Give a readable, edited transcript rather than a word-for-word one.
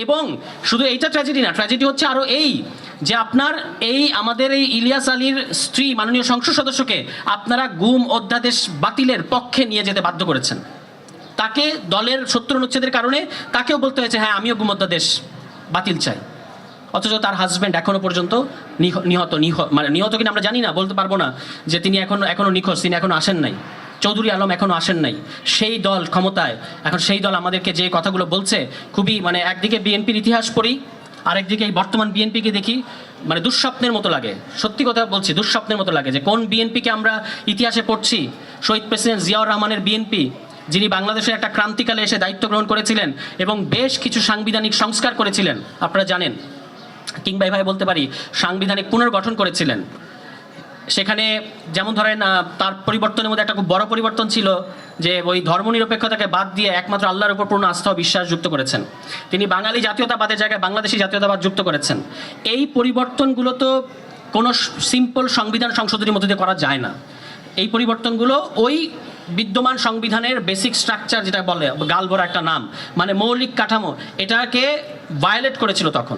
এবং শুধু এইটা ট্র্যাজেডি না, ট্র্যাজেডি হচ্ছে আরও এই যে আপনার এই আমাদের এই ইলিয়াস আলীর স্ত্রী মাননীয় সংসদ সদস্যকে আপনারা গুম অধ্যাদেশ বাতিলের পক্ষে নিয়ে যেতে বাধ্য করেছেন। তাকে দলের ৭০ অনুচ্ছেদের কারণে তাকেও বলতে হয়েছে হ্যাঁ আমিও গুম অধ্যাদেশ বাতিল চাই, অথচ তার হাজব্যান্ড এখনো পর্যন্ত নিহত কিনা আমরা জানি না, বলতে পারবো না যে তিনি এখনো নিখোঁজ, তিনি এখনো আসেন নাই। চৌধুরী আলম এখনো আসেন নাই। সেই দল ক্ষমতায়, এখন সেই দল আমাদেরকে যে কথাগুলো বলছে খুবই একদিকে বিএনপির ইতিহাস পড়ি, আরেকদিকে এই বর্তমান বিএনপিকে দেখি, দুঃস্বপ্নের মতো লাগে। সত্যি কথা বলছি, দুঃস্বপ্নের মতো লাগে যে কোন বিএনপিকে আমরা ইতিহাসে পড়ছি। শহীদ প্রেসিডেন্ট জিয়াউর রহমানের বিএনপি, যিনি বাংলাদেশের একটা ক্রান্তিকালে এসে দায়িত্ব গ্রহণ করেছিলেন এবং বেশ কিছু সাংবিধানিক সংস্কার করেছিলেন, আপনারা জানেন, কিংবা এভাবে বলতে পারি সাংবিধানিক পুনর্গঠন করেছিলেন। সেখানে যেমন ধরেন তার পরিবর্তনের মধ্যে একটা খুব বড় পরিবর্তন ছিল যে ওই ধর্মনিরপেক্ষতাকে বাদ দিয়ে একমাত্র আল্লাহর উপর পূর্ণ আস্থা ও বিশ্বাস যুক্ত করেছেন। তিনি বাঙালি জাতীয়তাবাদের জায়গায় বাংলাদেশি জাতীয়তাবাদ যুক্ত করেছেন। এই পরিবর্তনগুলো তো কোনো সিম্পল সংবিধান সংশোধনীর মধ্যে দিয়ে করা যায় না। এই পরিবর্তনগুলো ওই বিদ্যমান সংবিধানের বেসিক স্ট্রাকচার, যেটা বলে গালভরা একটা নাম, মৌলিক কাঠামো, এটাকে ভায়োলেট করেছিল তখন।